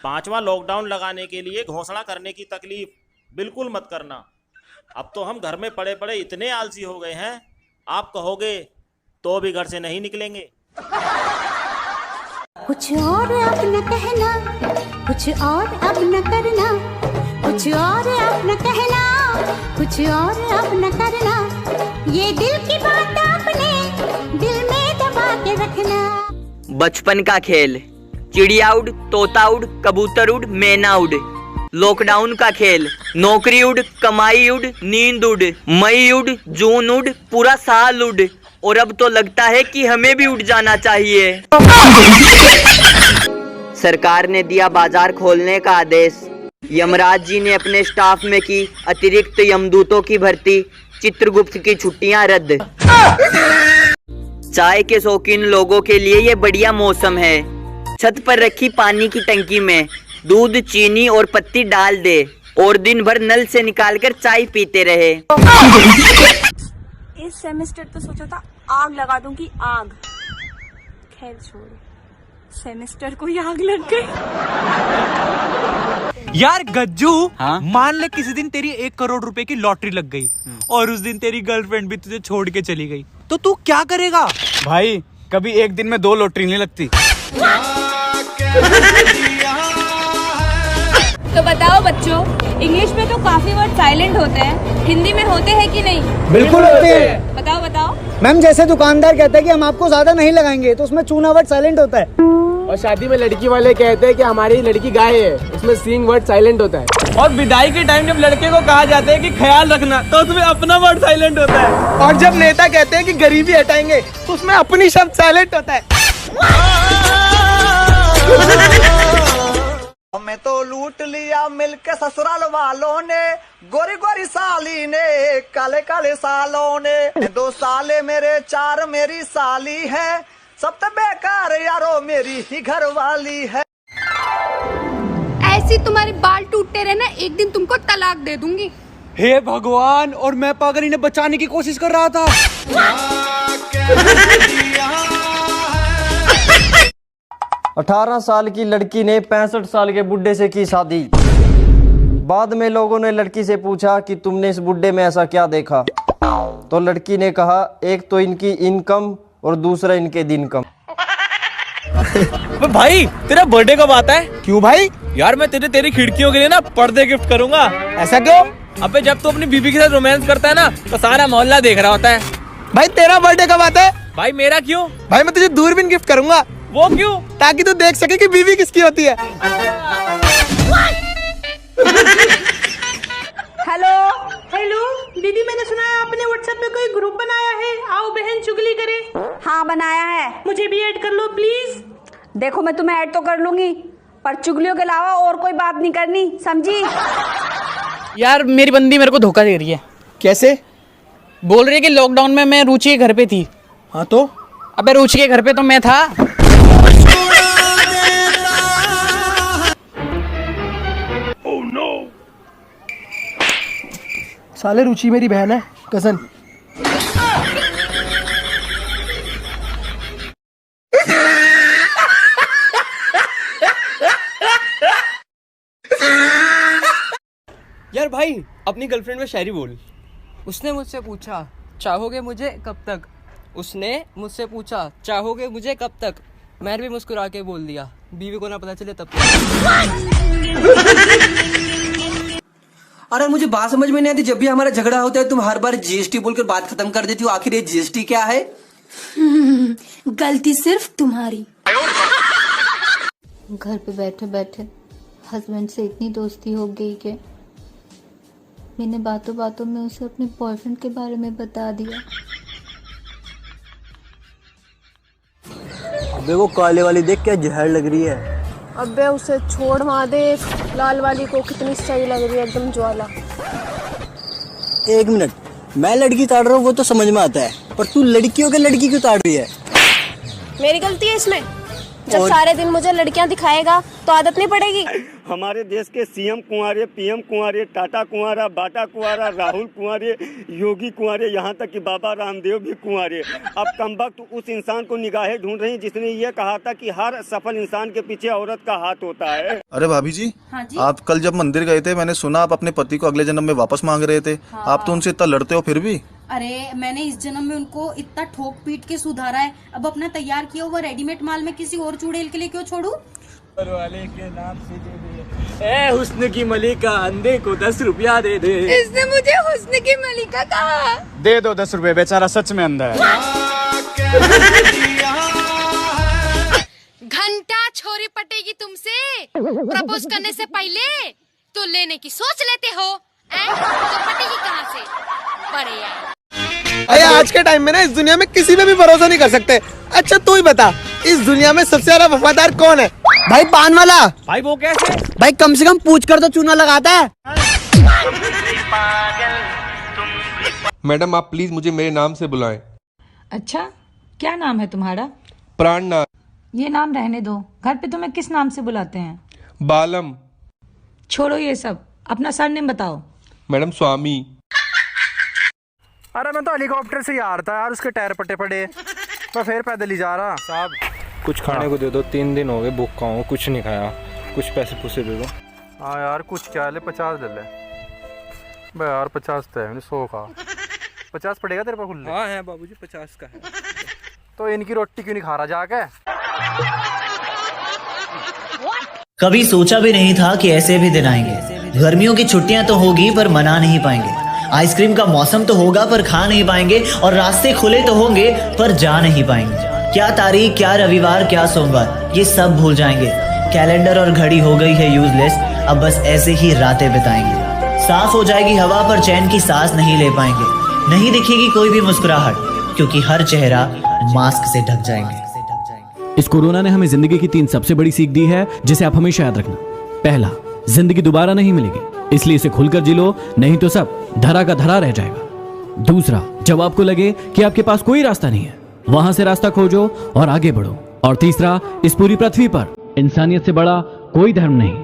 5वां लॉकडाउन लगाने के लिए घोषणा करने की तकलीफ बिल्कुल मत करना। अब तो हम घर में पड़े पड़े इतने आलसी हो गए हैं, आप कहोगे तो भी घर से नहीं निकलेंगे। कुछ और अब न कहना, कुछ और अब न करना, कुछ और अब न कहना, कुछ और अब न करना, ये दिल की बात आपने दिल में दबा के रखना। बचपन का खेल, चिड़िया उड़, तोता उड़, कबूतर उड़, मैना उड़। लॉकडाउन का खेल, नौकरी उड़, कमाई उड़, नींद उड़, मई उड़, जून उड़, पूरा साल उड़। और अब तो लगता है कि हमें भी उड़ जाना चाहिए। सरकार ने दिया बाजार खोलने का आदेश। यमराज जी ने अपने स्टाफ में की अतिरिक्त यमदूतों की भर्ती। चित्रगुप्त की छुट्टियां रद्द। चाय के शौकीन लोगों के लिए ये बढ़िया मौसम है। छत पर रखी पानी की टंकी में दूध, चीनी और पत्ती डाल दे और दिन भर नल से निकालकर चाय पीते रहे। इस सेमेस्टर तो सोचा था आग लगा दूंगी, आग। खैर छोड़, सेमेस्टर को ही आग लग गई। यार गज्जू, हाँ? मान ले किसी दिन तेरी 1 करोड़ रुपए की लॉटरी लग गई और उस दिन तेरी गर्लफ्रेंड भी तुझे छोड़ के चली गई, तो तू क्या करेगा? भाई कभी एक दिन में 2 लॉटरी नहीं लगती। तो बताओ बच्चों, इंग्लिश में तो काफी वर्ड साइलेंट होते हैं, हिंदी में होते हैं कि नहीं? बिल्कुल होते हैं। बताओ बताओ। मैम, जैसे दुकानदार कहते हैं कि हम आपको ज्यादा नहीं लगाएंगे, तो उसमें चूना वर्ड साइलेंट होता है। और शादी में लड़की वाले कहते हैं कि हमारी लड़की गाय है, उसमें सींग वर्ड साइलेंट होता है। और विदाई के टाइम जब लड़के को कहा जाता है कि ख्याल रखना, तो उसमें अपना वर्ड साइलेंट होता है। और जब नेता कहते हैं कि गरीबी हटाएंगे, तो उसमें अपनी शब्द साइलेंट होता है। मैं तो लूट लिया मिलके ससुराल वालों ने, गोरी गोरी साली ने, काले काले सालों ने। 2 साले मेरे, 4 मेरी साली है, सब तो बेकार यारो मेरी ही घर वाली है। ऐसी तुम्हारे बाल टूटते रहे ना, एक दिन तुमको तलाक दे दूंगी। हे भगवान, और मैं पागल इन्हें बचाने की कोशिश कर रहा था। 18 साल की लड़की ने 65 साल के बुड्ढे से की शादी। बाद में लोगों ने लड़की से पूछा कि तुमने इस बुड्ढे में ऐसा क्या देखा, तो लड़की ने कहा, एक तो इनकी इनकम और दूसरा इनके दिन कम। भाई तेरा बर्थडे कब आता है? क्यों भाई? यार मैं तेरी खिड़कियों के लिए ना पर्दे गिफ्ट करूंगा। ऐसा क्यों? अबे जब तू अपनी बीबी के साथ रोमांस करता है ना, तो सारा मोहल्ला देख रहा होता है। भाई तेरा बर्थडे कब आता है? भाई मेरा क्यों? भाई मैं तुझे दूरबीन गिफ्ट करूंगा। वो क्यों? ताकि तू देख सके कि बीवी किसकी होती है। हेलो हेलो दीदी, मैंने सुना है आपने व्हाट्सएप पे कोई ग्रुप बनाया है, आओ बहन चुगली करे। हाँ बनाया है, मुझे भी ऐड कर लो प्लीज। देखो मैं तुम्हें ऐड तो कर लूंगी, पर चुगलियों के अलावा और कोई बात नहीं करनी, समझी? यार मेरी बंदी मेरे को धोखा दे रही है। कैसे? बोल रही है कि लॉकडाउन में मैं रुचि के घर पे थी। हाँ तो? अबे रुचि के घर पे तो मैं था। साले रुचि मेरी बहन है, कजन। यार भाई अपनी गर्लफ्रेंड में शायरी बोल। उसने मुझसे पूछा, चाहोगे मुझे कब तक? उसने मुझसे पूछा, चाहोगे मुझे कब तक? मैंने भी मुस्कुरा के बोल दिया, बीवी को ना पता चले तब तक। अरे मुझे बात समझ में नहीं आती, जब भी हमारा झगड़ा होता है तुम हर बार जीएसटी बोलकर बात खत्म कर देती हो। आखिर ये जीएसटी क्या है? गलती सिर्फ तुम्हारी। घर पे बैठे बैठे हस्बैंड से इतनी दोस्ती हो गई कि मैंने बातों बातों में उसे अपने बॉयफ्रेंड के बारे में बता दिया। अबे वो काले वाली देख क्या जहर लग रही है। अबे उसे छोड़ महादेव, लाल वाली को कितनी सही लग रही है, एकदम ज्वाला। 1 मिनट, मैं लड़की ताड़ रहा हूँ वो तो समझ में आता है, पर तू लड़कियों के लड़की क्यों ताड़ रही है? मेरी गलती है इसमें? जब सारे दिन मुझे लड़कियां दिखाएगा तो आदत नहीं पड़ेगी। हमारे देश के सीएम कुंवारे, पीएम कुंवारे, टाटा कुंवारा, बाटा कुंवारा, राहुल कुंवारे, योगी कुंवारे, यहाँ तक कि बाबा रामदेव भी कुंवारे। अब कमबख्त उस इंसान को निगाहें ढूंढ रही जिसने ये कहा था कि हर सफल इंसान के पीछे औरत का हाथ होता है। अरे भाभी जी, हाँ जी? आप कल जब मंदिर गए थे, मैंने सुना आप अपने पति को अगले जन्म में वापस मांग रहे थे। हाँ। आप तो उनसे इतना लड़ते हो फिर भी। अरे मैंने इस जन्म में उनको इतना ठोक पीट के सुधारा है, अब अपना तैयार किया हुआ रेडीमेड माल में किसी और चुड़ैल के लिए क्यों छोड़ू? वाले के नाम से दे दे। ए हुस्न की मलिका, अंधे को 10 रुपया दे दे। इसने मुझे हुस्न की मलिका कहा। दे दो 10 रुपए, बेचारा सच में अंधा है। घंटा छोरी पटेगी तुमसे प्रपोज करने से पहले तो लेने की सोच लेते हो, तो पटेगी कहाँ से? बड़े यार। अरे आज के टाइम में ना इस दुनिया में किसी पे भी भरोसा नहीं कर सकते। अच्छा तू ही बता, इस दुनिया में सबसे ज्यादा वफादार कौन है? भाई पान वाला। भाई वो कैसे? भाई कम से कम पूछ कर तो चूना लगाता है। मैडम आप प्लीज मुझे मेरे नाम से बुलाएं। अच्छा, क्या नाम है तुम्हारा? प्राणनाथ। ये नाम रहने दो, घर पे तुम्हें किस नाम से बुलाते हैं? बालम। छोड़ो ये सब, अपना सरनेम बताओ। मैडम स्वामी। अरे मैं तो हेलीकॉप्टर से ही आ रहा था यार, उसके टायर पटे पड़े, मैं फिर पैदल ही जा रहा। साहब कुछ खाने को दे दो, 3 दिन हो गए भूखा हूँ, कुछ नहीं खाया, कुछ पैसे पूसे दे दो। हाँ यार कुछ क्या ले, 50 ले ले। बे यार 50 तो है, मैंने 100 का 50 पड़ेगा तेरे पास खुले? हाँ है बाबूजी, 50 का है। तो इनकी रोटी क्यों नहीं खा रहा जाके? कभी सोचा भी नहीं था कि ऐसे भी दिन आएंगे। गर्मियों की छुट्टियां तो होगी पर मना नहीं पाएंगे। आइसक्रीम का मौसम तो होगा पर खा नहीं पाएंगे, और रास्ते खुले तो होंगे पर जा नहीं पाएंगे। क्या तारीख, क्या रविवार, क्या सोमवार, ये सब भूल जाएंगे। कैलेंडर और घड़ी हो गई है यूजलेस, अब बस ऐसे ही रातें बिताएंगे। साफ हो जाएगी हवा पर चैन की सांस नहीं ले पाएंगे। नहीं दिखेगी कोई भी मुस्कुराहट, क्योंकि हर चेहरा मास्क से ढक जाएंगे। इस कोरोना ने हमें जिंदगी की 3 सबसे बड़ी सीख दी है, जिसे आप हमेशा याद रखना। पहला, जिंदगी दोबारा नहीं मिलेगी, इसलिए इसे खुलकर जी लो, नहीं तो सब धरा का धरा रह जाएगा। दूसरा, जब आपको लगे कि आपके पास कोई रास्ता नहीं है, वहां से रास्ता खोजो और आगे बढ़ो। और तीसरा, इस पूरी पृथ्वी पर इंसानियत से बड़ा कोई धर्म नहीं।